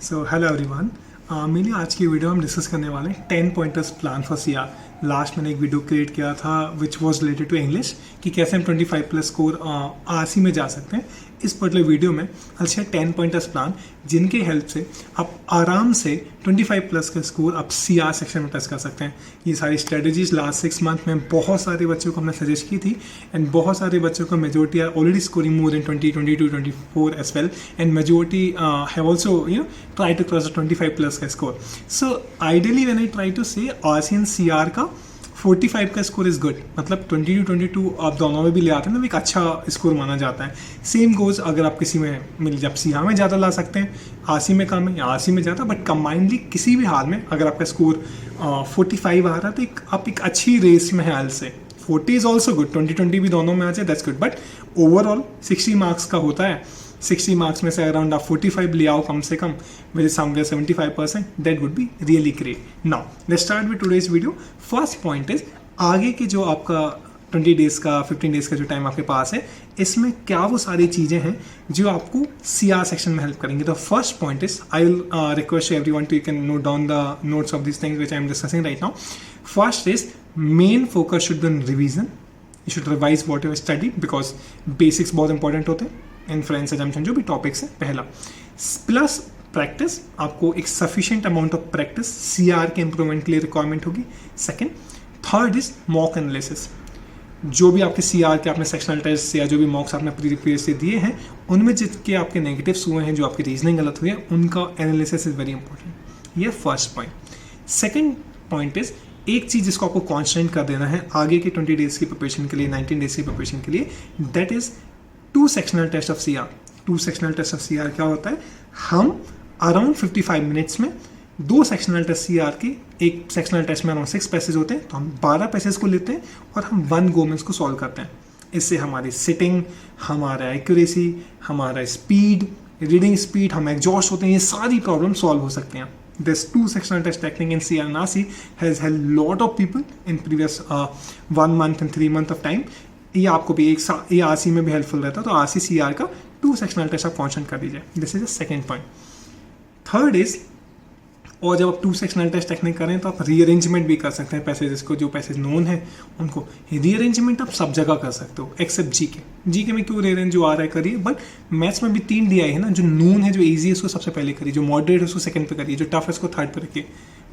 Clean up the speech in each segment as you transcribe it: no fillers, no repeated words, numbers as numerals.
So hello everyone. मेरी आज की वीडियो हम डिस्कस करने वाले हैं 10 pointers plan for CR. Last मैंने एक वीडियो क्रिएट किया था which was related to English कि कैसे हम 25 प्लस स्कोर आरसी में जा सकते हैं। इस पर्टिकुलर वीडियो में अच्छा 10 पॉइंटर्स प्लान जिनके हेल्प से आप आराम से 25 प्लस का स्कोर आप सीआर सेक्शन में टच कर सकते हैं। ये सारी स्ट्रेटजीज लास्ट 6 मंथ में बहुत सारे बच्चों को हमने सजेस्ट की थी एंड बहुत सारे बच्चों को majority are already scoring more than 20, 22, 24 as well and majority have also try to cross the 25 plus का score. So ideally when I try to say RC and CR का 45 का स्कोर इज गुड, मतलब 20 to 22 आप दोनों में भी ले आते हैं ना, एक अच्छा स्कोर माना जाता है। सेम गोज अगर आप किसी में मिल जब सीआर में ज़्यादा ला सकते हैं, आरसी में कम है या आरसी में ज़्यादा, बट कंबाइंडली किसी भी हाल में अगर आपका स्कोर 45 आ रहा है तो आप एक अच्छी रेस में है हाल से। 40 इज ऑल्सो गुड, 20 भी दोनों में आ जाए that's good, but overall 60 marks का होता है। 60 मार्क्स में से अराउंड आप 45 ले आओ कम से कम, which is somewhere 75%, that would be really great. Now let's start with today's video. First point is आगे के जो आपका 20 डेज का 15 डेज का जो टाइम आपके पास है, इसमें क्या वो सारी चीज़ें हैं जो आपको सीआर सेक्शन में हेल्प करेंगे। तो first point is I will request everyone to you can note down the notes of this things which I am discussing right now. First is main focus should be on revision. You should revise what you study because basics बहुत important होते हैं। Inference assumption जो भी topics है पहला, plus practice, आपको एक sufficient amount of practice CR के इंप्रूवमेंट के लिए रिक्वायरमेंट होगी। Second, third is mock analysis. जो भी आपके सीआर के आपने सेक्शनल टेस्ट या जो भी मॉक्स आपने प्रीवियस से दिए हैं, उनमें जितने आपके नेगेटिव्स हुए हैं, जो आपकी रीजनिंग गलत हुई है, उनका एनालिसिस इज वेरी इंपॉर्टेंट। ये first point. Second point is एक चीज़ जिसको आपको कॉन्स्टेंट कर देना है आगे के 20 डेज की प्रिपरेशन के लिए, 19 डेज की प्रिपरेशन के लिए, that is 2 sectional test of CR. 2 sectional test of CR क्या होता है? हम अराउंड 55 मिनट्स में 2 सेक्शनल टेस्ट सीआर के, एक सेक्शनल टेस्ट में अराउंड 6 पैसेज होते हैं, तो हम 12 पैसेज को लेते हैं और हम 1 गो में इसको सॉल्व करते हैं। इससे हमारी सिटिंग, हमारा एक्यूरेसी, हमारा स्पीड, रीडिंग स्पीड, हम एग्जॉस्ट होते हैं, ये सारी प्रॉब्लम सॉल्व हो सकते हैं। This 2 sectional test technique in CR and RC has helped lot of people in previous 1 month and 3 month of time. ये आपको भी ये आरसी में भी हेल्पफुल रहता है, तो आरसी सीआर का 2 सेक्शनल टेस्ट आप कॉन्स्टेंट कर दीजिए। This is the second point. Third is, और जब आप 2 सेक्शनल टेस्ट टेक्निक करें तो आप रीअरेंजमेंट भी कर सकते हैं पैसेजेस को, जो पैसेज नोन है उनको रीअरेंजमेंट आप सब जगह कर सकते हो एक्सेप्ट जीके। जीके में क्यों रीअरेंज जो आ रहा है करिए, बट मैथ्स में भी 3 दिया है ना, जो नोन है, जो ईजी है उसको सबसे पहले करिए, जो मॉडरेट है उसको सेकंड पे करिए, जो टफ है उसको थर्ड पे रखिए।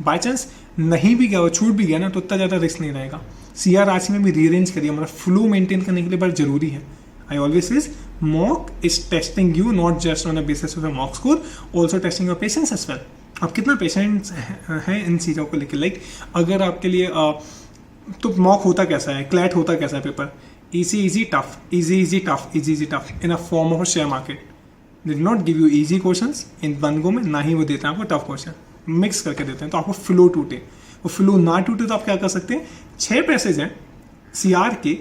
बाई चांस नहीं भी गया और छूट भी गया ना, तो इतना ज़्यादा रिस्क नहीं रहेगा। सीआर आरसी में भी रीअरेंज करिए, हमारा फ्लो मेंटेन करने के लिए बहुत जरूरी है। I always says mock is testing you not just on a basis of mock score, also testing your patience as well. आप कितना पेशेंस हैं इन चीज़ों को लेकर। लाइक अगर आपके लिए तो मॉक होता कैसा है, क्लैट होता कैसा है paper, easy tough, easy tough in a form of share market. They do not give you easy questions in one go में, ना ही वो देते हैं आपको टफ क्वेश्चन, मिक्स करके देते हैं तो आपको फ्लो टूटे। वो फ्लो ना टूटे तो आप क्या कर सकते हैं, 6 पैसेज हैं सीआर के,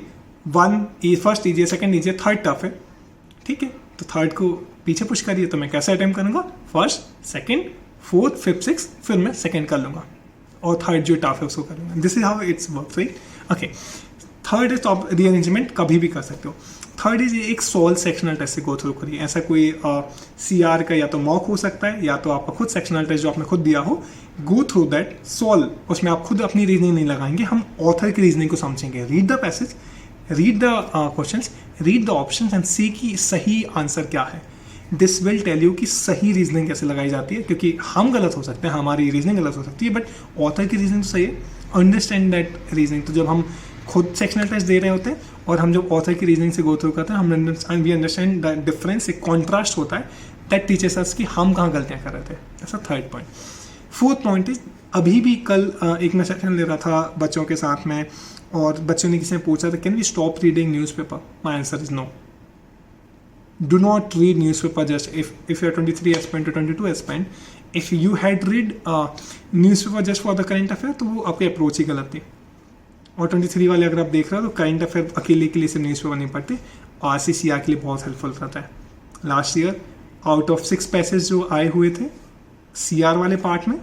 1 first easy, second easy, third tough है, ठीक है, तो थर्ड को पीछे पुश करिए। तो मैं कैसे अटेम्प्ट करूँगा, first, second, fourth, fifth, six, फिर मैं सेकंड कर लूँगा और थर्ड जो टफ है उसको कर लूँगा। This is how it's work, right? Okay. Third is तो आप रीअरेंजमेंट कभी भी कर सकते हो। थर्ड इज एक सॉल्व सेक्शनल टेस्ट से गो थ्रू करिए। ऐसा कोई सीआर का या तो मॉक हो सकता है या तो आपका खुद सेक्शनल टेस्ट जो आपने खुद दिया हो, गो थ्रू दैट, सॉल्व। उसमें आप खुद अपनी रीजनिंग नहीं लगाएंगे, हम ऑथर की रीजनिंग को समझेंगे। Read the passage, read the questions, read the options and see की सही आंसर क्या है। दिस विल टेल यू कि सही रीजनिंग कैसे लगाई जाती है, क्योंकि हम गलत हो सकते हैं, हमारी रीजनिंग गलत हो सकती है, बट ऑथर की रीजनिंग तो सही है। Understand that reasoning. तो जब हम खुद सेक्शनल टेस्ट दे रहे होते हैं और हम जब ऑथर की रीजनिंग से गो थ्रू करते हैं, हम वी अंडरस्टैंड द डिफरेंस, एक कॉन्ट्रास्ट होता है, दैट टीचर्स अस कि हम कहाँ गलतियाँ कर रहे थे। ऐसा third point. Fourth point is, अभी भी कल एक मैं सेक्शन ले रहा था बच्चों के साथ में, और बच्चों ने किसी ने पूछा था can we stop reading newspaper. My answer is no. Do not read newspaper just if you are 23 aspirant to 22 aspirant. If you had read newspaper just for the current affair, तो वो आपकी अप्रोच ही गलत थी। और 23 वाले अगर आप देख रहे हो तो करंट अफेयर अकेले के लिए सिर्फ न्यूज़पेपर नहीं पढ़ते, आरसी सीआर के लिए बहुत हेल्पफुल रहता है। Last year out of 6 passage जो आए हुए थे सीआर वाले पार्ट में,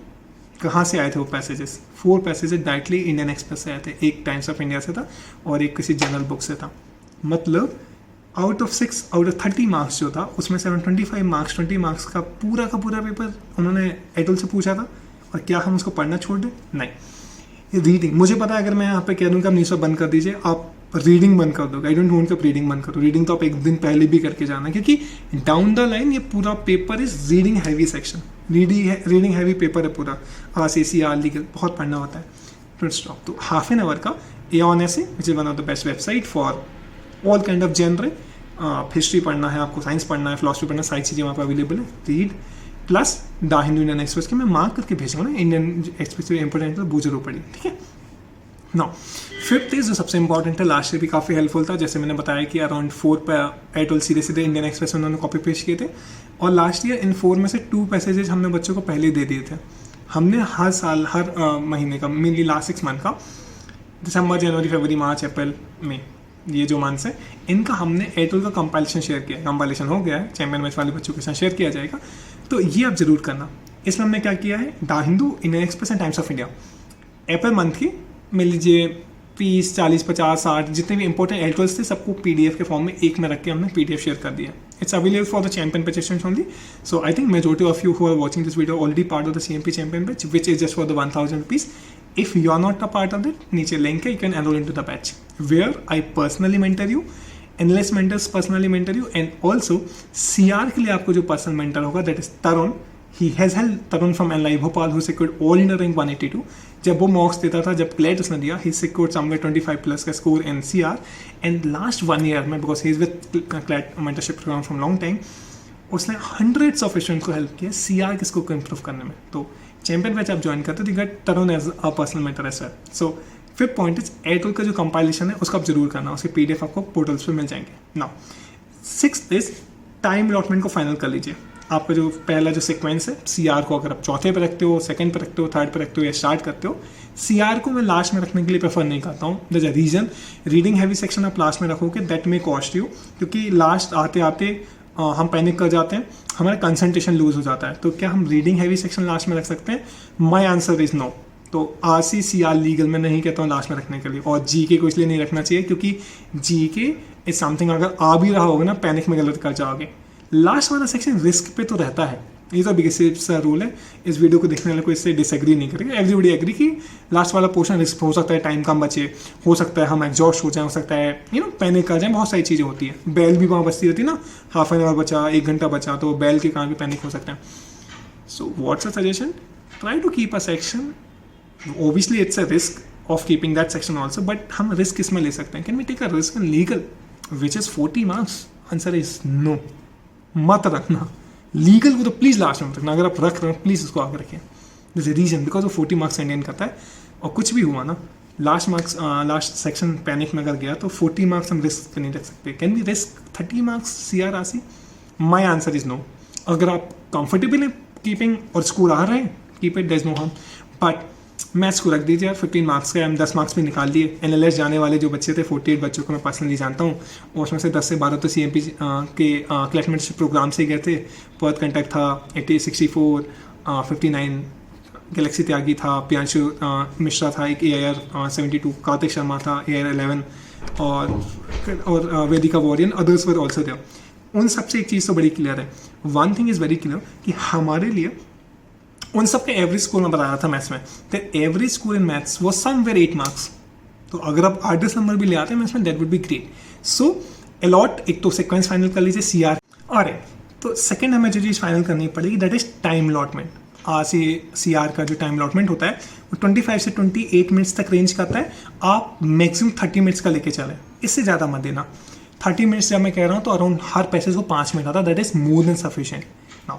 कहाँ से आए थे वो passages? 4 passages directly Indian express से आए थे, एक टाइम्स ऑफ इंडिया से था और एक किसी जनरल बुक से था। मतलब out of 6 out of 30 marks जो था उसमें 725 मार्क्स 20 मार्क्स का पूरा पेपर उन्होंने एटोल से पूछा था। और क्या हम उसको पढ़ना छोड़ दें? नहीं। रीडिंग, मुझे पता है अगर मैं यहाँ पे कह दूँ कि आप न्यूज़ बंद कर दीजिए, आप रीडिंग बंद कर दोगे। आई डोंट वांट कि आप रीडिंग बंद करो। रीडिंग तो आप एक दिन पहले भी करके जाना, क्योंकि डाउन द लाइन ये पूरा paper is reading heavy section, reading heavy paper है पूरा। RCCR लीगल बहुत पढ़ना होता है। Don't stop. तो हाफ एन आवर का Aon Essay which is one of the best website for all kind of genre. History पढ़ना है आपको, साइंस पढ़ना है, फिलोसफी पढ़ना है, सारी चीज़ें वहाँ पर अवेलेबल है। Read plus the Hindu Indian express के मैं मार्क करके भेजूँगा ना, इंडियन एक्सप्रेस इंपॉर्टेंट है, वो जरूर पढ़ी। ठीक है। नाउ फिफ्थ इज जो सबसे इंपॉर्टेंट है, लास्ट ईयर भी काफ़ी हेल्पफुल था। जैसे मैंने बताया कि अराउंड 4 पे एटोल सीधे इंडियन एक्सप्रेस में उन्होंने कॉपी पेश किए थे। और लास्ट ईयर इन 4 में से 2 पैसेजेस हमने बच्चों को पहले दे दिए थे। हमने हर साल हर महीने का, मेनली लास्ट 6 मंथ का, दिसंबर, जनवरी, फरवरी, मार्च, अप्रैल, मई, ये जो मंथ्स है, इनका हमने एटोल का कंपाइलेशन शेयर किया। कंपाइलेशन हो गया है, चैंपियन मैच वाले बच्चों के साथ शेयर किया जाएगा। तो ये आप जरूर करना। इसमें हमने क्या किया है, the Hindu, Indian express and times of India, April month की मिल लीजिए 30, 40, 50, 60 जितने भी इंपॉर्टेंट एटोल्स थे सबको PDF के फॉर्म में एक में रख के हमने PDF शेयर कर दिया। It's available for the champion pages only. So I think majority of you who are watching this video already part of the CMP champion batch which is just for the 1000 rupees. If you are not a part of it, नीचे link है, you can enroll into the batch where I personally mentor you, endless mentors personally mentor you, and also CR के लिए आपको जो personal mentor होगा that is Tarun. He has helped Tarun from NLI Bhopal who secured all India rank 182. जब वो मॉक्स देता था, जब क्लेट उसने दिया, he secured somewhere 25 plus का score in CR, and last 1 year में because he is with CLAT mentorship program from long time, उसने hundreds of स्टूडेंट्स को हेल्प किया CR के स्कोर को इम्प्रूव करने में। तो चैंपियन बैच आप ज्वाइन करते हो, get Tarun as a personal mentor as well. So fifth point is एटोल का जो कंपाइलेशन है उसको आप जरूर करना, उसके PDF आपको पोर्टल्स पे मिल जाएंगे। Now sixth is time allotment को फाइनल कर लीजिए। आपका जो पहला जो सीक्वेंस है, CR को अगर आप चौथे पे रखते हो, सेकंड पे रखते हो, थर्ड पे रखते हो या स्टार्ट करते हो, CR को मैं लास्ट में रखने के लिए प्रेफर नहीं करता हूँ। The reason, reading heavy section आप लास्ट में रखोगे, दैट मे कॉस्ट यू, क्योंकि लास्ट आते आते हम पैनिक कर जाते हैं, हमारा कंसंट्रेशन लूज हो जाता है। तो क्या हम रीडिंग हैवी सेक्शन लास्ट में रख सकते हैं? My answer is no. तो RCCR लीगल में नहीं कहता हूँ लास्ट में रखने के लिए। और GK को इसलिए नहीं रखना चाहिए क्योंकि GK इज समथिंग, अगर आ भी रहा होगा ना, पैनिक में गलत कर जाओगे। लास्ट वाला सेक्शन रिस्क पे तो रहता है, ये तो बिगेस्ट रूल है। इस वीडियो को देखने वाले को इससे डिसएग्री नहीं करेगा। एवरीबडी एग्री कि लास्ट वाला पोर्शन रिस्क हो सकता है, टाइम कम बचे, हो सकता है हम एग्जॉस्ट हो जाए, हो सकता है पैनिक कर जाए, बहुत सारी चीज़ें होती है। बेल भी वहाँ बचती रहती है ना, हाफ एन आवर बचा, 1 घंटा बचा, तो बेल के कारण भी पैनिक हो सकता है। So what's a suggestion, try to keep a section. Obviously it's a risk of keeping that section also, but हम रिस्क इसमें ले सकते हैं। Can we take a risk in legal which is 40 marks? Answer is no. मत रखना legal को, तो please last में रखना। अगर आप रख रहे हो प्लीज़ उसको आगे रखें। दिस इज रीजन बिकॉज वो 40 मार्क्स इंडियन करता है। और कुछ भी हुआ ना, लास्ट सेक्शन पैनिक में अगर गया तो 40 मार्क्स हम रिस्क पे नहीं रख सकते। Can be risk 30 marks CR RC? My answer is no. अगर आप कंफर्टेबल है कीपिंग और स्कोर आ रहे हैं, keep it, there is no harm. But maths को रख दीजिए यार, 15 मार्क्स का हम 10 मार्क्स भी निकाल दिए। NLS जाने वाले जो बच्चे थे, 48 बच्चों को मैं पर्सनली जानता हूँ, और उसमें से 10 से 12 तो CMP के क्लैटमेंट प्रोग्राम से गए थे। पर्थ कंटैक्ट था 80, 64, 59, गैलेक्सी त्यागी था, प्रियांशु मिश्रा था, एक AIR 72, कार्तिक शर्मा था AIR 11, और वेदिका वॉरियन, अदर्स वर ऑल्सो देयर। उन सबसे एक चीज़ तो बड़ी क्लियर है, one thing is very clear कि हमारे लिए उन सब के एवरेज स्कोर में बताया था मैथ्स में, the average score in maths वो समवेयर 8 मार्क्स। तो अगर आप 8 नंबर भी ले आते हैं मैथ्स में, that would be great. So a lot, एक तो सीक्वेंस फाइनल कर लीजिए CR। और तो सेकंड हमें जो चीज़ फाइनल करनी पड़ेगी, that is time allotment. CR का जो टाइम अलॉटमेंट होता है वो 25 से 28 मिनट्स तक रेंज करता है। आप मैक्सिमम 30 मिनट्स का लेके चलें, इससे ज़्यादा मत देना। 30 मिनट्स जब मैं कह रहा हूँ तो अराउंड हर पैसेज को 5 मिनट आता है, that is more than sufficient. Now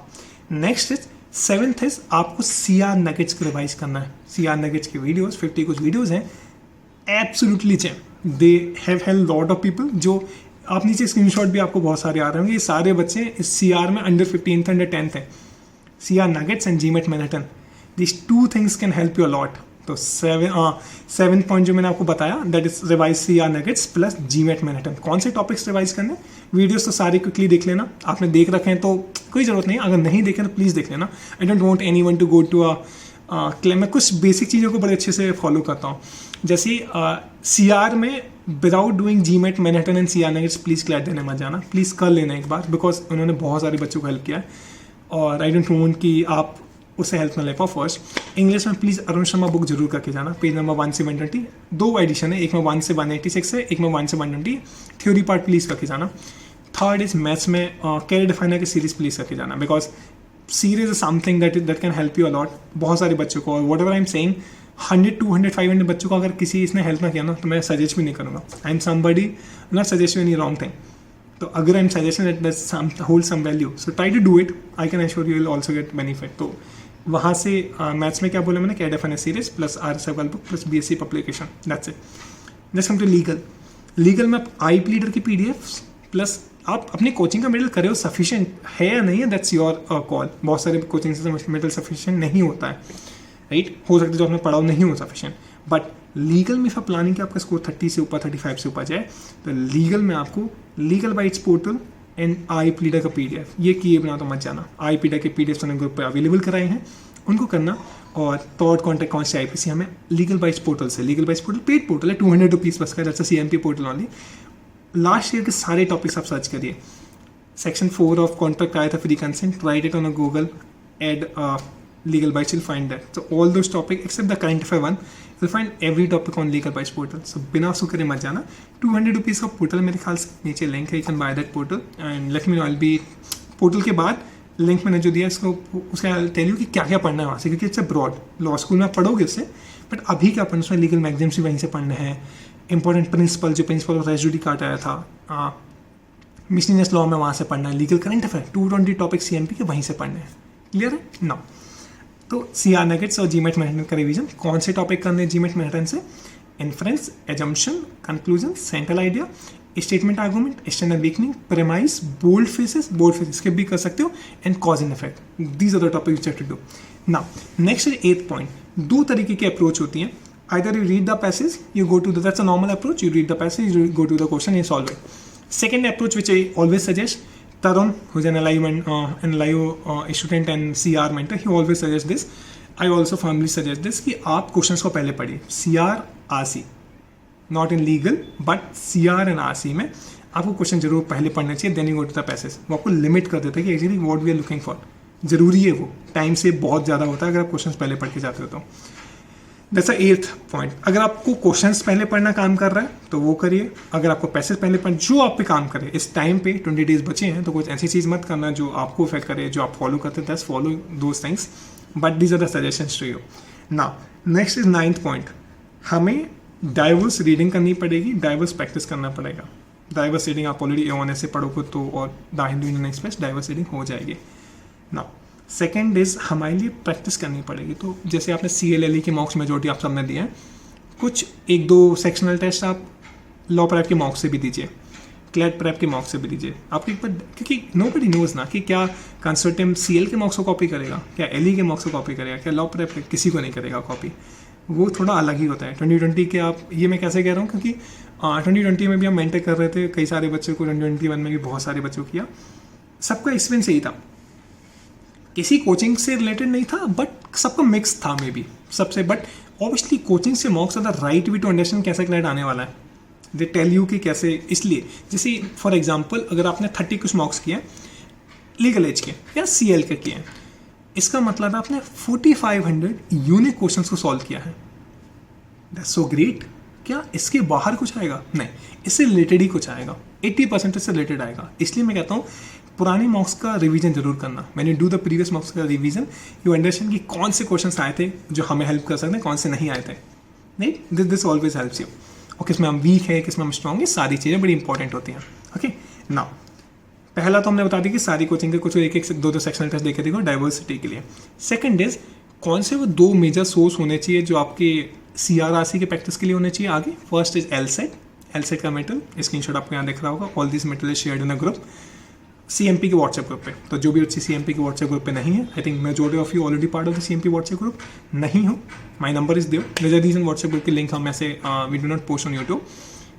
next is 7th is आपको CR नगेट्स को रिवाइज करना है। CR नगेट्स के वीडियोस 50 कुछ वीडियोस हैं, absolutely charm. They have help lot of people. जो आप नीचे स्क्रीनशॉट भी आपको बहुत सारे आ रहे होंगे, ये सारे बच्चे इस CR में अंडर 15th अंडर 10th हैं। CR nuggets and GMAT Manhattan, this 2 things can help you a lot. तो 7th पॉइंट जो मैंने आपको बताया, that is revise CR nuggets plus GMAT Manhattan. कौन से टॉपिक्स रिवाइज करने, वीडियोस तो सारे क्विकली देख लेना। आपने देख रखे हैं तो कोई ज़रूरत नहीं, अगर नहीं देखें तो प्लीज़ देख लेना। I don't want anyone to go to मैं कुछ बेसिक चीज़ों को बड़े अच्छे से फॉलो करता हूँ। जैसे सी आर में without doing GMAT Manhattan and C R negates please CLAT देने मत जाना, प्लीज़ कर लेना एक बार, बिकॉज उन्होंने बहुत सारे बच्चों को हेल्प किया है और आई डोंट वांट कि आप उससे हेल्प ना ले पाओ। फर्स्ट इंग्लिश में प्लीज़ अरुण शर्मा बुक जरूर करके जाना, पेज नंबर 1 से 120, 2 एडिशन है, एक में 1 से 186 है, एक में 1 से 120, थ्योरी पार्ट प्लीज़ करके जाना। थर्ड इज मैथ्स में कैरियर डिफाइनर की सीरीज प्लीज़ करके जाना, because series is something that can help you a lot बहुत सारे बच्चों को। और what ever I am saying 100, 200, 500 बच्चों को अगर किसी इसने हेल्प ना किया ना तो मैं सजेस्ट भी नहीं करूँगा। I am somebody not suggest any wrong thing, तो अगर I am suggestion that hold some value, so try to do it, I can assure you will also get benefit. तो वहाँ से मैथ्स में क्या बोला मैंने, career definer series plus RSF book plus BSc publication, that's it. Just come to legal में आप iPleader की PDF प्लस आप अपनी कोचिंग का मेडल करे हो, सफिशिएंट है या नहीं है, दैट्स योर कॉल। बहुत सारे कोचिंग से मेडल सफिशिएंट नहीं होता है, राइट, हो सकता है जो आपने पढ़ा हो नहीं हो सफिशिएंट, बट लीगल में फॉर प्लानिंग कि आपका स्कोर 30 से ऊपर 35 से ऊपर जाए, तो लीगल में आपको legal bytes portal and I pleader का PDF ये किए बिना तो मत जाना। आई प्लीडर के PDF मैंने ग्रुप पर अवेलेबल कराए हैं, उनको करना। और थर्ड कॉन्टैक्ट कौन से IPC हमें लीगल बाइट्स पोर्टल से, legal bytes portal paid portal है, 200 रुपीज़ बस का, that's CMP portal only. Last year के सारे टॉपिक्स आप सर्च करिए, सेक्शन 4 ऑफ कॉन्ट्रैक्ट आया था free consent, write it on a Google, ad legal bytes, you'll find that. So all those topics except the current affair one, you'll find every topic on legal bytes portal. So बिना उसको करे मत जाना। 200 rupees का portal मेरे ख्याल से नीचे लिंक है, you can buy that portal and let me know, I'll be portal के बाद लिंक मैंने जो दिया इसको उसका टेल यू कि क्या क्या पढ़ना है वहाँ से, क्योंकि इट्स ब्रॉड, लॉ स्कूल में पढ़ोगे उससे, बट अभी क्या पढ़ना, उसमें लीगल मैगजीन्स भी वहीं से पढ़ने हैं, इंपॉर्टेंट प्रिंसिपल जो प्रिंसिपल ऑफ रेस जुडिकाटा आया था, मिसलिनियस लॉ में वहाँ से पढ़ना है, legal current affair 220 topic CMP के वहीं से पढ़ने हैं। क्लियर है ना? तो CR नेगेट्स और जीमेट मैनहट्टन का रिवीजन, कौन से टॉपिक करने हैं जीमेट मैनहट्टन से, inference, assumption, conclusion, central idea, statement argument, external weakening, premise, bold faces skip भी कर सकते हो, and cause and effect, these are the topic you have to do. Now next is 8th point. दो तरीके की approach होती है, either you read the passage, you go to that's a normal approach, you read the passage, you go to the question, you solve it. Second approach which I always suggest, Tarun, who's an LIU student and CR mentor, he always suggests this. I also firmly suggest this कि आप questions को पहले पढ़िए, CR RC, not in legal but CR and RC में आपको question जरूर पहले पढ़ना चाहिए, then you go to the passage। वो आपको लिमिट कर देता है कि actually what we are looking for, जरूरी है, वो टाइम से बहुत ज़्यादा होता है अगर आप क्वेश्चंस पहले पढ़ के जाते हो तो। That's a 8th point. अगर आपको क्वेश्चंस पहले पढ़ना काम कर रहा है तो वो करिए, अगर आपको पैसेज पहले पढ़, जो आप पे काम करे इस टाइम पे 20 डेज बचे हैं, तो कुछ ऐसी चीज़ मत करना जो आपको इफेक्ट करे, जो आप फॉलो करते हैं, follow those things, but these are the suggestions to you. Now next is 9th point, हमें डाइवर्स रीडिंग करनी पड़ेगी, डाइवर्स प्रैक्टिस करना पड़ेगा। डाइवर्स रीडिंग आप ऑलरेडी A1 से पढ़ोगे तो, और the Hindu Indian express diverse reading हो जाएगी। नाउ सेकेंड इज हमारे लिए प्रैक्टिस करनी पड़ेगी। तो जैसे आपने CLLE के मॉक्स मेजोरिटी आप सबने दिए हैं, कुछ 1-2 सेक्शनल टेस्ट आप लॉ प्रेप के मॉक्स से भी दीजिए, क्लैट प्रेप के मॉक्स से भी दीजिए। आपको एक बार, क्योंकि नोबडी नोज ना कि क्या कंसोर्टियम CL के मॉक्स को कॉपी करेगा, क्या LE के मॉक्स को कॉपी करेगा, क्या लॉ प्रेप किसी को नहीं करेगा कॉपी, वो थोड़ा अलग ही होता है। 2020 के आप, ये मैं कैसे कह रहा हूँ क्योंकि 2020 में भी हम मेंटर कर रहे थे कई सारे बच्चों को, 2021 में भी बहुत सारे बच्चों को किया, सबका एक्सपीरियंस यही था, किसी कोचिंग से रिलेटेड नहीं था बट सबका मिक्स था मे बी सबसे, बट ऑब्वियसली कोचिंग से mocks are the right way to understand कैसा क्लाइंट आने वाला है, दे टेल यू कि कैसे। इसलिए जैसे फॉर एग्जांपल अगर आपने 30 कुछ मॉक्स किए लीगल एज के या CL के किए, इसका मतलब है आपने 4500 यूनिक क्वेश्चंस को सॉल्व किया है। That's so great. क्या इसके बाहर कुछ आएगा? नहीं, इससे रिलेटेड ही कुछ आएगा, 80% इससे रिलेटेड आएगा। इसलिए मैं कहता हूँ पुराने मॉक्स का रिवीजन जरूर करना। मैंने यू डू द प्रीवियस मॉक्स का रिवीजन, यू अंडरस्टैंड कि कौन से क्वेश्चंस आए थे जो हमें हेल्प कर सकते हैं, कौन से नहीं आए थे। नहीं, दिस ऑलवेज हेल्प्स यू। और किसमें हम वीक है, किसमें हम स्ट्रॉन्ग है, सारी चीज़ें बड़ी इंपॉर्टेंट होती हैं। ओके, नाउ पहला तो हमने बता दी कि सारी कोचिंग के कुछ 1-2 सेक्शनल टेस्ट देखे देखो डाइवर्सिटी के लिए। सेकंड इज कौन से वो 2 मेजर सोर्स होने चाहिए जो आपके CRRC के प्रैक्टिस के लिए होने चाहिए आगे। फर्स्ट इज LSET का मेटल, स्क्रीनशॉट आपको यहाँ दिख रहा होगा, all this metal is shared in a group CMP के व्हाट्सएप ग्रुप पे। तो जो भी बच्चे CMP के व्हाट्सएप ग्रुप पे नहीं है, I think majority of you already part of the CMP WhatsApp group, नहीं हो, my number is there. Major reason WhatsApp group की लिंक हम ऐसे we do not post on YouTube,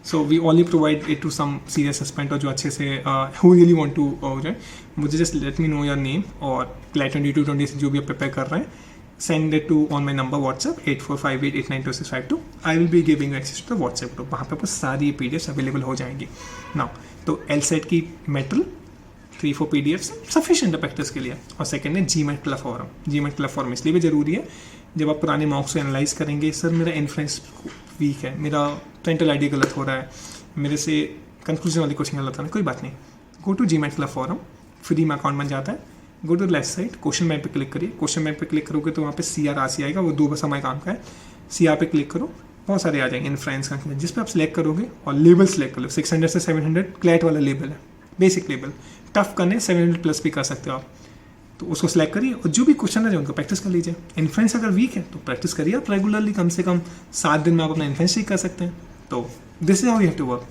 so we only provide it to some serious aspect, और जो अच्छे से who really want to हो जाए, मुझे just let me know your name और क्लैट 2220 से जो भी आप प्रिपेयर कर रहे हैं, send it to on my number WhatsApp 8458892652. I will be giving you access to the WhatsApp group. वहाँ पे आपको सारी PDFs अवेलेबल हो जाएंगी नाउ. तो LSAT की मेटल 3-4 PDFs सफिशिएंट है प्रैक्टिस के लिए. और सेकंड है GMAT club forum. GMAT club forum इसलिए भी ज़रूरी है, जब आप पुराने मॉक्स को एनालाइज करेंगे, सर मेरा इन्फ्रेंस वीक है, मेरा पेरेंटल आईडी गलत हो रहा है, मेरे से कंक्लूजन वाली क्वेश्चन गलत है, कोई बात नहीं, go to GMAT club forum, free में अकाउंट बन जाता है. Go to left side, question bank पे क्लिक करिए. क्वेश्चन बैंक पे क्लिक करोगे तो वहाँ पे CRRC आएगा, वो 2 बस हमारे काम का है. CR पे क्लिक करो, बहुत सारे आ जाएंगे इन्फ्रेंस का, जिस पे आप सिलेक्ट करोगे और लेवल सेलेक्ट कर लो. 600 से 700 क्लैट वाला लेवल है, बेसिक लेवल. टफ करने 700 प्लस भी कर सकते हो आप, तो उसको सेलेक्ट करिए और जो भी क्वेश्चन है उनको प्रैक्टिस कर लीजिए. इन्फ्रेंस अगर वीक है तो प्रैक्टिस करिए आप रेगुलरली, कम से कम 7 दिन में आप अपना इन्फ्रेंस ठीक कर सकते हैं. तो this is how you have to work.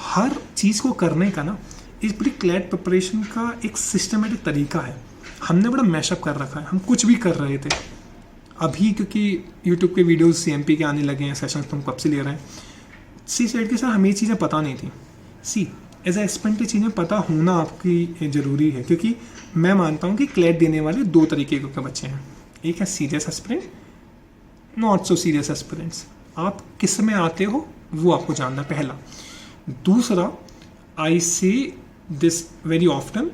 हर चीज़ को करने का ना, इस पूरी क्लैट प्रिपरेशन का एक सिस्टमेटिक तरीका है. हमने बड़ा मैशअप कर रखा है, हम कुछ भी कर रहे थे. अभी क्योंकि यूट्यूब के वीडियोस CMP के आने लगे हैं, सेशंस तुम कब से ले रहे हैं. CSAT के साथ हमें ये चीज़ें पता नहीं थी. एज ए एस्पिरेंट ये चीज़ें पता होना आपकी ज़रूरी है, क्योंकि मैं मानता हूँ कि क्लैट देने वाले 2 तरीके के बच्चे हैं. एक है serious aspirant, not so serious aspirants. आप किस में आते हो वो आपको जानना पहला. दूसरा, आई से दिस वेरी ऑफ्टन,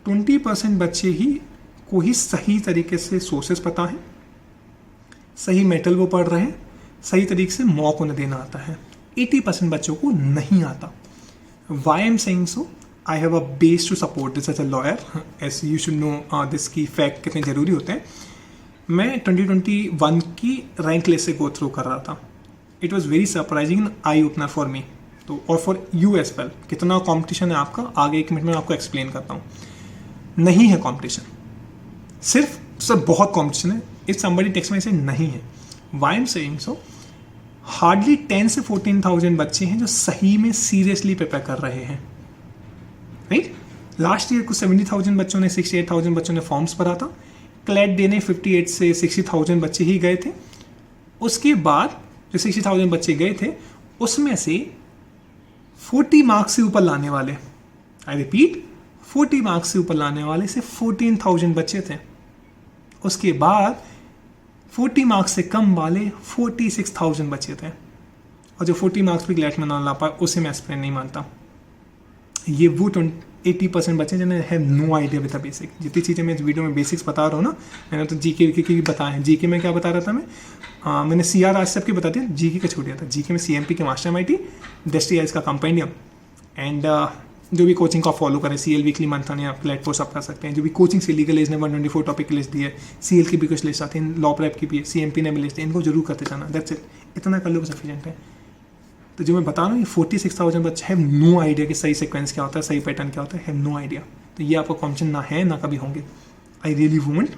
20% बच्चे ही को ही सही तरीके से सोर्सेस पता है, सही मेटल वो पढ़ रहे हैं, सही तरीके से मॉक उन्हें देना आता है. 80% बच्चों को नहीं आता. Why I'm saying so? I have a base to support this as a lawyer, as you should know this की फैक्ट कितने ज़रूरी होते हैं. मैं 2021 की रैंक लिस्ट से गो थ्रू कर रहा था. It was very surprising and eye opener for me, तो और फॉर यू एज वेल. कितना कॉम्पिटिशन है आपका, आगे 1 मिनट में आपको एक्सप्लेन करता हूँ. नहीं है कॉम्पिटिशन, सिर्फ बहुत कॉम्पिटिशन है. इफ समबडी टेक्स्ट में से नहीं है. Why am saying so, hardly 10 से 14,000 बच्चे हैं जो सही में सीरियसली प्रिपेयर कर रहे हैं. राइट, लास्ट ईयर कुछ 70,000 बच्चों ने, 68,000 बच्चों ने फॉर्म्स भरा था. क्लैट देने 58 से 60,000 बच्चे ही गए थे. उसके बाद जो 60,000 बच्चे गए थे, उसमें से 40 मार्क्स से ऊपर लाने वाले, आई रिपीट 40 मार्क्स से ऊपर लाने वाले से 14,000 बच्चे थे. उसके बाद 40 मार्क्स से कम वाले 46,000 बचे थे. और जो 40 मार्क्स भी क्लैट में ना ला पाए, उसे मैं एस्पिरेंट नहीं मानता. ये वो 80% बच्चे जिन्हें have no idea with the basic. जितनी चीज़ें मैं इस वीडियो में बेसिक्स बता रहा हूँ ना, मैंने तो जीके की भी बताया है. जीके में क्या बता रहा था मैंने CRRC सबकी बता दिया, जीके का छोड़ दिया था. जीके में CMP के मास्टर MIT, DSTIs का कंपेंडियम, एंड जो भी कोचिंग को आप फॉलो करें, CL वीकली मंथन या प्लेट पोस्ट आप कर सकते हैं. जो भी कोचिंग से लीगल एज ने 124 टॉपिक की लिस्ट दी है, CL की भी कुछ लिस्ट आती है, लॉ प्रेप की भी है, CMP ने भी लिस्ट है. इनको जरूर करते जाना. दैट्स इट, इतना कर लो सफिशिएंट है. तो जो मैं बता रहा हूँ, ये 46,000 बच्चे हैव नो आइडिया कि सही सीक्वेंस क्या होता है, सही पैटर्न क्या होता है, हैव नो आइडिया. तो ये आपका कॉम्पिटिशन ना है ना कभी होंगे. आई रियली वॉन्ट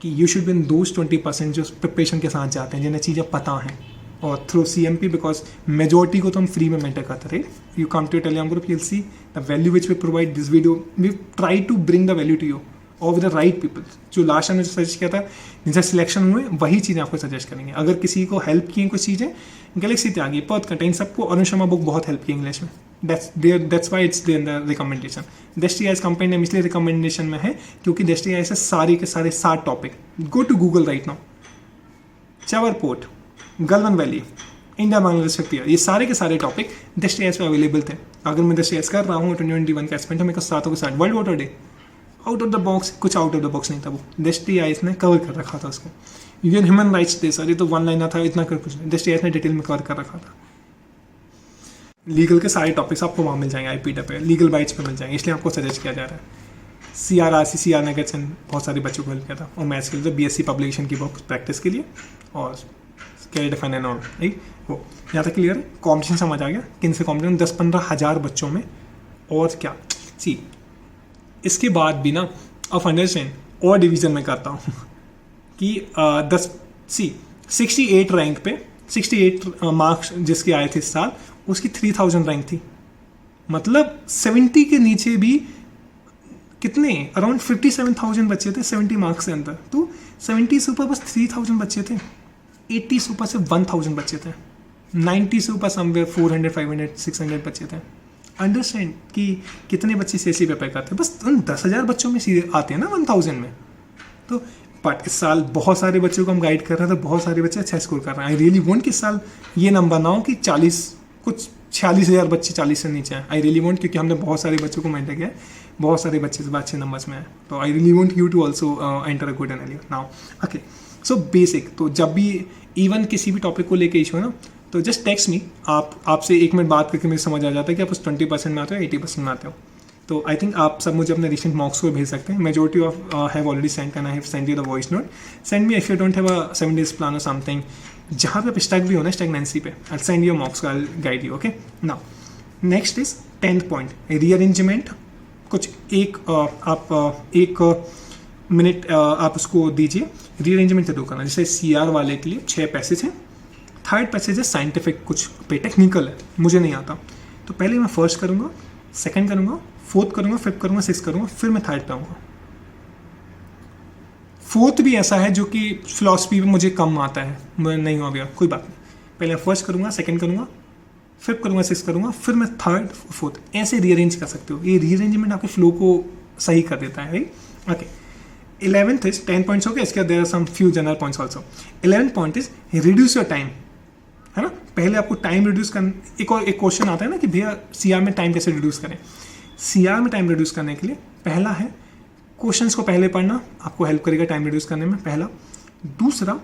कि यू शुड बिन दोज 20% जो प्रिपरेशन के साथ जाते हैं, जिन्हें चीज़ें पता हैं. और थ्रू CMP, बिकॉज मेजोरिटी को तो हम फ्री में मेंटर करते रहे. You come to Telegram group, you'll see the value which we provide this video. We try to bring the value to you or with the right people. जो last time में suggest किया था, जिनसे selection हुए, वही चीज़ें आपको suggest करेंगे. अगर किसी को हेल्प की कुछ चीज़ें, गैलेक्सी ते आ गई, पर्थ कंटेन, सबको अरुण शर्मा बुक बहुत हेल्प की इंग्लिश में. that's why it's there in the recommendation. DSTIs compendium इसलिए रिकमेंडेशन में है क्योंकि DSTIs से सारे के सारे 7 topic. Go to Google right now, Chabahar port, Galwan valley, India Bangladesh फिफ्टियर, ये सारे के सारे टॉपिक DSTIs पे अवेलेबल थे. अगर मैं DSTIs कर रहा हूँ 2021 का एस्पेंट, मेरे को 7 के 7 world water day, out of the box, कुछ आउट ऑफ द बॉक्स नहीं था वो. DSTIs ने कवर कर रखा था उसको. UN human rights day, sir ये तो 1 लाइनर था, इतना कर कुछ नहीं. DSTIs ने डिटेल में कवर कर रखा था. लीगल के सारे टॉपिक्स आपको वहाँ मिल जाएंगे, IPTA पे, लीगल बाइट्स पे मिल जाएंगे, इसलिए आपको सजेस्ट किया जा रहा है. CRRC, CR नेगेट्सन बहुत सारे बच्चों को हेल्प किया था. और मैथ्स के लिए तो BSc पब्लिकेशन की बुक प्रैक्टिस के लिए, और career define and all, right. वो यहाँ तक क्लियर है. कॉम्पिटिशन समझ आ गया, किन से कॉम्पिटिशन, 10-15 हज़ार बच्चों में. और क्या, सी इसके बाद भी ना ऑफ अंडरस्टैंड और डिवीज़न में करता हूँ कि 68 रैंक पे 68 मार्क्स जिसके आए थे इस साल, उसकी 3000 रैंक थी. मतलब 70 के नीचे भी कितने, अराउंड 57,000 बच्चे थे 70 मार्क्स के अंदर. तो 70 से ऊपर बस 3000 बच्चे थे. 80 से ऊपर से 1000 बच्चे थे. 90 से ऊपर समवेयर 400, 500, 600 बच्चे थे. अंडरस्टैंड कि कितने बच्चे सीरियसली प्रिपेयर करते हैं. बस उन 10,000 बच्चों में सीधे आते हैं ना 1000 में. तो बट इस साल बहुत सारे बच्चों को हम गाइड कर रहे हैं तो बहुत सारे बच्चे अच्छा स्कोर कर रहे हैं। आई रियली वॉन्ट कि इस साल ये नंबर ना हो कि 40 कुछ 46,000 बच्चे 40 से नीचे हैं। आई रियली वॉन्ट, क्योंकि हमने बहुत सारे बच्चों को मेंटर किया है, बहुत सारे बच्चे इस बार अच्छे नंबर्स में हैं। तो I really want you to also enter a good NLU now. Okay, so basic, तो जब भी इवन किसी भी टॉपिक को लेके इशू है ना, तो जस्ट टेक्स्ट मी, आपसे 1 मिनट बात करके मुझे समझ आ जाता है कि आप उस 20% में आते हो, 80% में आते हो। तो आई थिंक आप सब मुझे अपने रिसेंट मॉक्स को भेज सकते हैं। Majority of have already send and I have send you the voice note. Send me if you don't have a 7 days plan और समथिंग, जहाँ पे आप स्टक भी हो ना, स्टैग्नेंसी पे, I send your मॉक्स, I guide you. Okay, now next is 10th point, rearrangement. कुछ आप 1 मिनट आप उसको दीजिए, रीअरेंजमेंट जरूर करना। जैसे CR वाले के लिए 6 पैसेज हैं, 3rd पैसेज है साइंटिफिक, कुछ पे टेक्निकल है, मुझे नहीं आता। तो पहले मैं फर्स्ट करूँगा, सेकंड करूँगा, 4th करूँगा, 5th करूँगा, 6th करूँगा, फिर मैं 3rd पे आऊँगा। 4th भी ऐसा है जो कि फिलॉसफी में मुझे कम आता है, मैं नहीं हो गया, कोई बात नहीं। पहले फर्स्ट करूँगा, सेकंड करूँगा, 5th करूँगा, 6th करूँगा, फिर मैं 3rd, 4th ऐसे रीअरेंज कर सकते हो। ये रीअरेंजमेंट आपके फ्लो को सही कर देता है, right. Okay, 11th is 10 points हो गए, इसके बाद there are some few general points also. 11th point is reduce your time, है ना। पहले आपको टाइम रिड्यूस कर, एक क्वेश्चन आता है ना कि भैया CR में टाइम कैसे रिड्यूस करें। CR में टाइम रिड्यूस करने के लिए पहला है क्वेश्चंस को पहले पढ़ना, आपको हेल्प करेगा टाइम रिड्यूस करने में, पहला। दूसरा,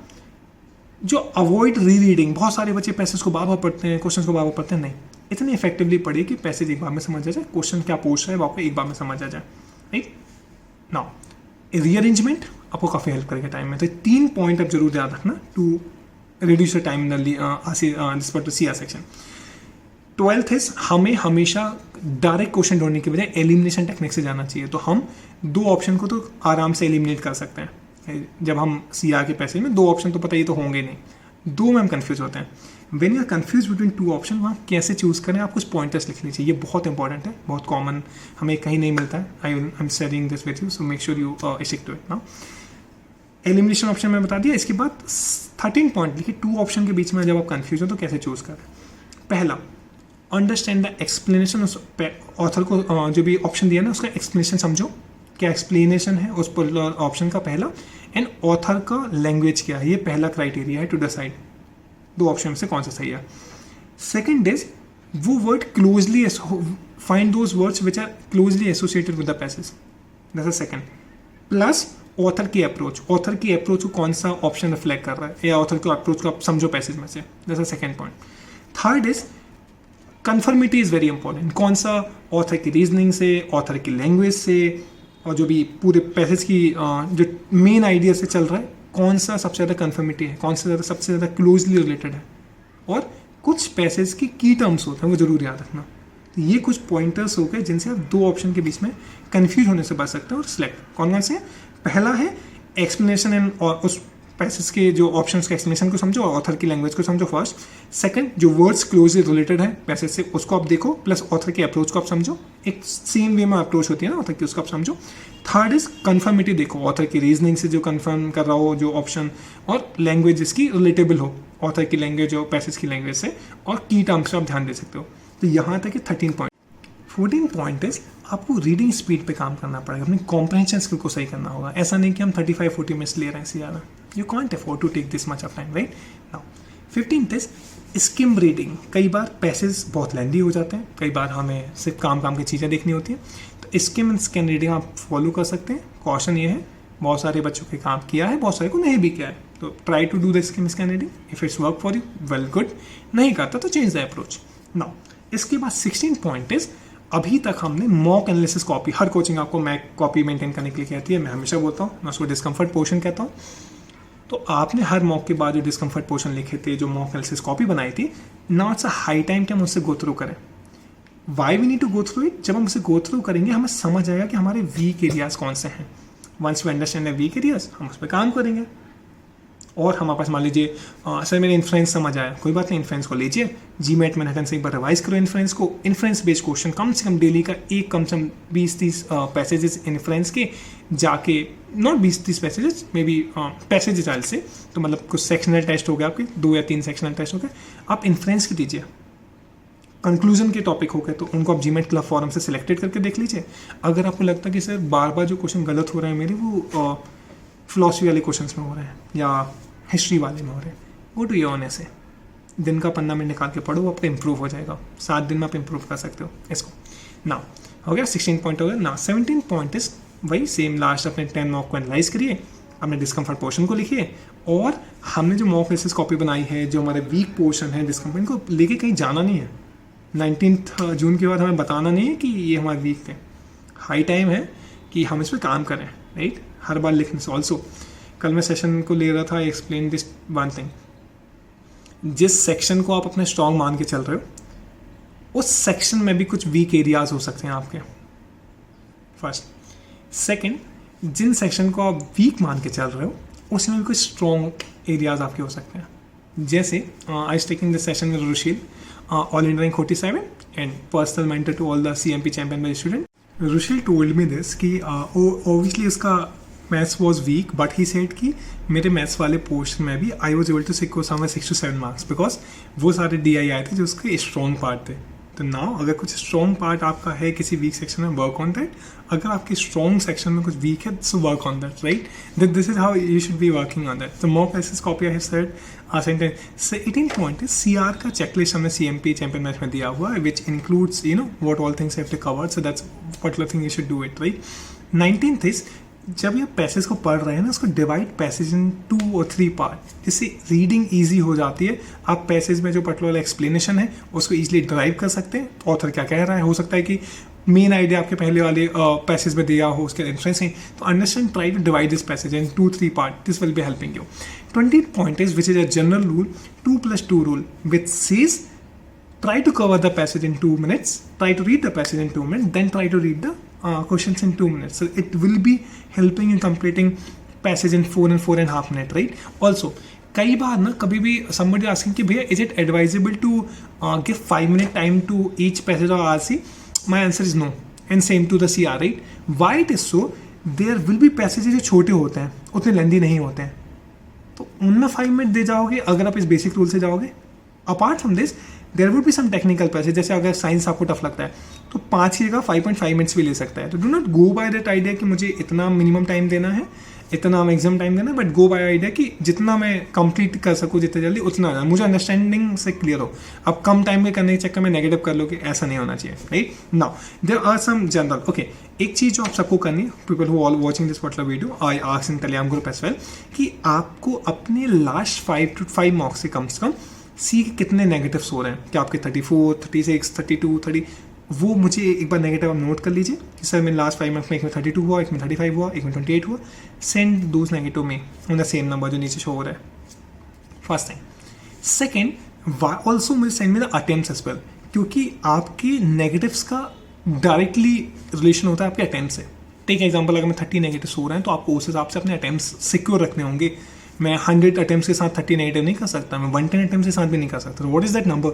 जो अवॉइड री रीडिंग, बहुत सारे बच्चे पैसेज को बार बार पढ़ते हैं, क्वेश्चन को बार बार पढ़ते हैं, नहीं, इतने इफेक्टिवली पढ़िए कि पैसेज एक बार में समझ आ जाए, क्वेश्चन क्या पूछ रहा है वो आपको एक बार में समझ आ जाए, राइट। नाउ रीअरेंजमेंट आपको काफ़ी हेल्प करेगा टाइम में। तो 3 पॉइंट आप जरूर याद रखना to reduce your time in this CR section. 12th is हमें हमेशा डायरेक्ट क्वेश्चन ढूंढने की बजाय एलिमिनेशन टेक्निक से जाना चाहिए। तो हम 2 ऑप्शन को तो आराम से एलिमिनेट कर सकते हैं। जब हम CR के पैसे में 2 ऑप्शन तो पता ही तो होंगे नहीं, 2 में हम कंफ्यूज होते हैं। When you are confuse between 2 option, वहाँ कैसे चूज़ करें, आप कुछ पॉइंटर्स लिख लीजिए, ये बहुत इंपॉर्टेंट है, बहुत कॉमन, हमें कहीं नहीं मिलता है। I am sharing this with you, so make sure you stick to it now. Elimination option में बता दिया। इसके बाद 13 पॉइंट लिखिए, 2 ऑप्शन के बीच में जब आप कंफ्यूज हो तो कैसे चूज़ करें। पहला, अंडरस्टैंड द एक्सप्लेनेशन, उस ऑथर को जो भी ऑप्शन दिया ना उसका एक्सप्लेनेशन समझो, क्या एक्सप्लेनेशन है उस ऑप्शन का पहला, एंड ऑथर का लैंग्वेज क्या है, ये पहला क्राइटेरिया है टू डिसाइड 2 ऑप्शन में से कौन सा सही है। सेकंड इज वो word closely, find those words which are closely associated with the passage, that's the second. Plus author की अप्रोच, ऑथर की अप्रोच को कौन सा ऑप्शन रिफ्लेक्ट कर रहा है, या ऑथर की अप्रोच को आप समझो पैसेज में से, that's the second point. Third is conformity is very important, कौन सा ऑथर की रीजनिंग से, ऑथर की लैंग्वेज से, और जो भी पूरे पैसेज की जो मेन आइडिया से चल रहा है, कौन सा सबसे ज़्यादा कन्फर्मिटी है, कौन सा ज़्यादा सबसे ज़्यादा क्लोजली रिलेटेड है। और कुछ पैसेज की की टर्म्स होते हैं, वो जरूर याद रखना। तो ये कुछ पॉइंटर्स हो गए जिनसे आप 2 ऑप्शन के बीच में कन्फ्यूज होने से बच सकते हैं और सिलेक्ट कौन कौन से। पहला है एक्सप्लेनेशन एंड, और उस पैसेज के जो ऑप्शंस के एक्सप्लेनेशन को समझो और ऑथर की लैंग्वेज को समझो फर्स्ट। सेकंड, जो वर्ड्स क्लोजली रिलेटेड है पैसेज से उसको आप देखो, प्लस ऑथर की अप्रोच को आप समझो, एक सेम वे में अप्रोच होती है ना ऑथर की, उसको आप समझो। थर्ड इज कन्फर्मिटी, देखो ऑथर की रीजनिंग से जो कन्फर्म कर रहा हो जो ऑप्शन, और लैंग्वेज जिसकी रिलेटेबल हो ऑथर की लैंग्वेज और पैसेज की लैंग्वेज से, और की टर्म्स पे आप ध्यान दे सकते हो। तो यहाँ तक 13 पॉइंट। 14 पॉइंट इज आपको रीडिंग स्पीड पे काम करना पड़ेगा, अपनी कॉम्प्रहेंशन स्किल को सही करना होगा। ऐसा नहीं कि हम 35-40 मिनट्स ले रहे हैं CR में, you can't afford to take this much of time, right. Now 15th is skim reading. कई बार पैसेज बहुत लेंदी हो जाते हैं, कई बार हमें सिर्फ काम की चीज़ें देखनी होती हैं, तो स्किम एंड स्कैन रीडिंग आप फॉलो कर सकते हैं। कॉशन ये है, बहुत सारे बच्चों के काम किया है, बहुत सारे को नहीं भी किया है, तो try to do the skim scan reading, if it's work for you well good, नहीं करता तो चेंज द अप्रोच। नाउ इसके बाद 16 पॉइंट इज, अभी तक हमने मॉक एनालिसिस कॉपी, हर कोचिंग आपको मैक कॉपी मेंटेन करने के लिए कहती है, मैं हमेशा बोलता हूँ, मैं उसको डिस्कम्फर्ट पोर्शन कहता हूँ। तो आपने हर मॉक के बाद जो डिस्कम्फर्ट पोर्शन लिखे थे, जो मॉक एनालिसिस कॉपी बनाई थी, now it's a high time कि हम उससे गो थ्रू करें। Why we need to go through it, जब हम उसे गो थ्रू करेंगे हमें समझ आएगा कि हमारे वीक एरियाज कौन से हैं। Once we understand the weak areas, हम उस पर काम करेंगे। और हमारे पास मान लीजिए सर मेरे इन्फ्लुएंस समझ आया, कोई बात नहीं, इन्फ्लुएंस को लीजिए, GMAT मैनहट्टन से एक बार रिवाइज करो इन्फ्लुएंस को, इन्फ्लुएंस बेस्ड क्वेश्चन कम से कम डेली का एक, कम से कम 20-30 पैसेजेस इन्फ्लुएंस के जाके, not 20-30 passages, may be passages आइल से, तो मतलब कुछ सेक्शनल टेस्ट हो गए आपके, 2 या 3 सेक्शनल टेस्ट हो गए, आप इन्फ्लुएंस के दीजिए। कंक्लूजन के टॉपिक हो गए तो उनको आप GMAT क्लब फॉरम से सिलेक्टेड करके देख लीजिए। अगर आपको लगता है कि सर बार बार जो क्वेश्चन गलत हो रहे हैं मेरे, वो फिलोसफी वाले क्वेश्चन में हो रहे हैं या हिस्ट्री वाले में हो रहे हैं, गो टू ये होने से दिन का 15 मिनट निकाल के पढ़ो, आपका इंप्रूव हो जाएगा। 7 दिन में आप इंप्रूव कर सकते हो इसको। ना हो गया 16 पॉइंट हो गया ना। 17 पॉइंट इज वही सेम, लास्ट अपने 10 मॉक को एनालाइज करिए, अपने डिस्कम्फर्ट पोर्शन को लिखिए, और हमने जो मॉक लिस्ट कॉपी बनाई है, जो हमारे वीक पोर्शन है डिस्कम्फर्ट को लेके कहीं जाना नहीं है। 19 जून के बाद हमें बताना नहीं है कि ये हमारे वीक थे। हाई टाइम है कि हम इस पर काम करें, राइट, हर बार लिखने से। ऑल्सो कल मैं सेशन को ले रहा था, एक्सप्लेन दिस वन थिंग, जिस सेक्शन को आप अपने स्ट्रॉन्ग मान के चल रहे हो उस सेक्शन में भी कुछ वीक एरियाज हो सकते हैं आपके, फर्स्ट। सेकंड, जिन सेक्शन को आप वीक मान के चल रहे हो उसमें भी कुछ स्ट्रॉन्ग एरियाज आपके हो सकते हैं। जैसे I was taking this session with Rushil, all India rank 47 and personal mentor to all the CMP champion batch student. Rushil told me this कि ऑब्वियसली उसका maths was weak, but he said कि मेरे maths वाले पोर्शन में भी I was able to secure somewhere 6 to 7 marks, because वो सारे DI आए थे जो उसके स्ट्रॉन्ग पार्ट थे। तो नाउ अगर कुछ स्ट्रॉन्ग पार्ट आपका है किसी वीक सेक्शन में, वर्क ऑन दैट। अगर आपके स्ट्रॉन्ग सेक्शन में कुछ वीक है, so work on that, right. This is how you should be working on that. The mock list copy I have said. 18 point is CR का checklist हमने CMP champion match में दिया हुआ है, which includes what all things have to cover, so that's particular thing you should do it, right. 19th is जब ये passage को पढ़ रहे हैं ना, उसको divide passage in 2 or 3 part, जिससे रीडिंग इजी हो जाती है। आप पैसेज में जो पर्टिकुलर एक्सप्लेनेशन है उसको इजीली ड्राइव कर सकते हैं, ऑथर क्या कह रहा है। हो सकता है कि मेन आइडिया आपके पहले वाले पैसेज में दिया हो, उसके रेफरेंस है, तो understand, try to divide this passage in 2-3 part, this will be helping you. 20th point is which is a general rule, 2+2 rule, which says try to cover the passage in 2 minutes, try to read the passage in 2 minutes, then try to read the questions in 2 minutes. So it will be helping in completing passage in 4 and 4.5 minutes, right? Also, कई बार ना कभी भी somebody asking कि भैया is it advisable to give 5-minute time to each passage of RC? My answer is no, and same to the CR, right? Why it is so? There will be passages जो छोटे होते हैं, उतने लेंदी नहीं होते हैं, तो उनमें 5 मिनट दे जाओगे अगर आप इस बेसिक रूल से जाओगे। Apart from this there would be some technical passage, जैसे अगर साइंस आपको टफ लगता है तो 5 की जगह 5.5 मिनट्स भी ले सकता है। तो do not go by that idea कि मुझे इतना मिनिमम टाइम देना है, इतना मैक्सिमम टाइम देना है, बट गो बाय आइडिया कि जितना मैं कंप्लीट कर सकूँ जितने जल्दी उतना, मुझे अंडरस्टैंडिंग से क्लियर हो। अब कम टाइम में करने के चक्कर में नेगेटिव कर लोगे, ऐसा नहीं होना चाहिए, right. Now there are some general, okay, एक चीज़ जो आप सबको करनी है, people who all watching this particular video, I ask in Telegram group as well, कि आपको अपने लास्ट 5 मार्क्स से कम सी के कितने नेगेटिव्स हो रहे हैं, क्या आपके 34, 36, 32, 30, वो मुझे एक बार नेगेटिव आप नोट कर लीजिए कि सर मेरे लास्ट 5 मंथ में एक में 32 हुआ, एक में 35 हुआ, एक में 28 हुआ। सेंड दोज नेगेटिव में ऑन द सेम नंबर जो नीचे शो हो रहा है, फर्स्ट थिंग। सेकेंड, ऑल्सो मुझे सेंड में द अटेम्प्ट्स एज वेल, क्योंकि आपके नेगेटिव्स का डायरेक्टली रिलेशन होता है आपके अटेम्प्ट से। टेक एग्जाम्पल, अगर मैं 30 नेगेटिव्स हो रहे हैं तो आपको उस हिसाब से अपने अटेम्प्ट्स सिक्योर रखने होंगे। मैं 100 अटेम्प्ट्स के साथ 30 नेगेटिव नहीं कर सकता, मैं 110 अटेम्प्ट्स के साथ भी नहीं कर सकता। What is that number?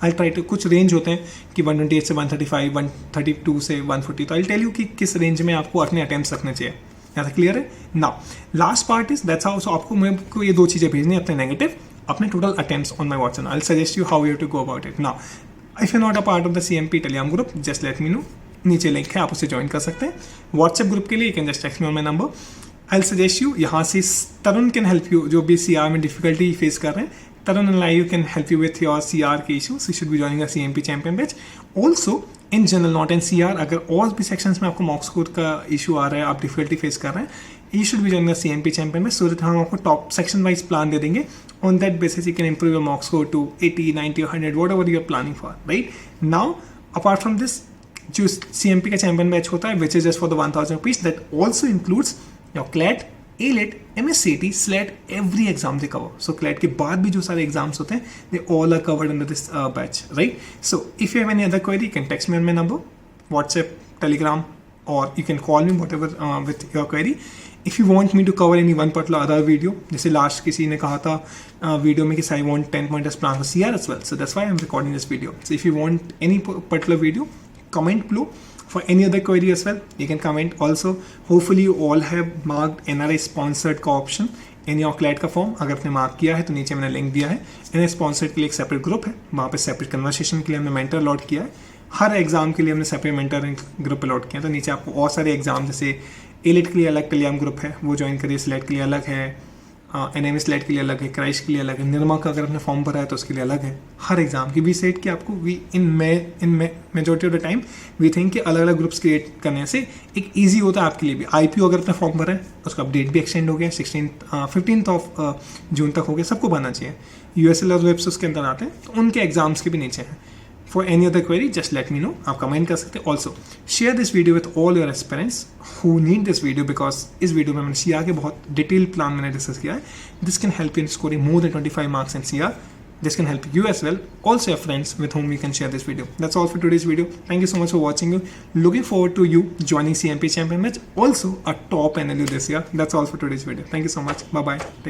I try to, कुछ रेंज होते हैं कि 128 से 135, 132 से 140, तो आई टेल यू कि किस रेंज में आपको अपने अटेम्प्ट्स रखने चाहिए। ऐसा क्लियर है? Now last part is that's how, so आपको मेरे को ये 2 चीज़ें भेजनी है, अपने नेगेटिव, अपने total attempts on my WhatsApp. I suggest you how you to go about it. Now if you not a part of the CMP Telegram group, just let me know, नीचे लिंक है, आप उसे join कर सकते हैं। WhatsApp group के लिए you can just text me on my number. I suggest you, यहाँ से तरुण कैन हेल्प यू, जो भी CR में डिफिकल्टी फेस कर रहे हैं, Tarun and live can help you with your CR के issues. You should be joining the CMP champion batch. Also in general, not in CR, अगर और भी सेक्शंस में आपको मॉक स्कोर का इशू आ रहा है, आप डिफिकल्टी फेस कर रहे हैं, you should be joining the CMP champion batch, so that हम आपको टॉप सेक्शन वाइज प्लान दे देंगे। On that basis you can improve your mock score to 80, 90, 100, whatever you are planning for, right. Now apart from this, जो CMP का champion batch होता है, which is just for the 1000 rupees, that also includes your CLAT, ALET, MSCT, SLAT, every exam they cover. So CLAT के बाद भी जो सारे exams होते हैं, they all are covered under this batch, right? So if you have any other query, you can text me on my number, WhatsApp, Telegram, or you can call me, whatever with your query. If you want me to cover any one particular other video, जैसे last किसी ने कहा था video में कि I want 10 pointers plan for CR as well. So that's why I'm recording this video. So if you want any particular video, comment below. For any other query as well, you can comment also. Hopefully you all have marked NRI sponsored का option in your CLAT का form. अगर आपने mark किया है तो नीचे मैंने link दिया है। NRI sponsored के लिए एक सेपरेट ग्रुप है, वहाँ पे सेपरेट कन्वर्सेशन के लिए हमने मेंटर अलॉट किया है। हर एग्जाम के लिए हमने सेपरेट मेंटर ग्रुप अलॉट किया, तो नीचे आपको और सारे एग्जाम जैसे एलिट के लिए अलग कल्याण ग्रुप है, वो ज्वाइन करिए। स्लेट के लिए अलग है, NME स्लेट के लिए अलग है, क्राइश के लिए अलग है, निर्मा का अगर आपने फॉर्म भरा है तो उसके लिए अलग है। हर एग्जाम की वी सेट कि आपको in majority of the time we think कि अलग अलग ग्रुप्स क्रिएट करने से एक ईजी होता है आपके लिए भी। IPO अगर आपने फॉर्म भरा है उसका अपडेट भी एक्सटेंड हो गया, 15th ऑफ जून तक हो गया, सबको भरना चाहिए। USL और वेब्स उसके अंदर आते हैं, तो उनके एग्जाम्स के भी नीचे हैं। For any other query, just let me know. आप कमेंट कर सकते हैं। Also share this video with all your aspirants who need this video, because इस वीडियो में मैंने CR के बहुत डिटेल प्लान मैंने डिस्कस किया है। This can help in scoring more then 25 marks in CR. This can help you as well. Also your friends with whom you can share this video. That's all for today's video. Thank you so much for watching. Looking forward to you joining CMP Champion Match. Also a top NLU this year. That's all for today's video. Thank you so much. Bye bye. Take care.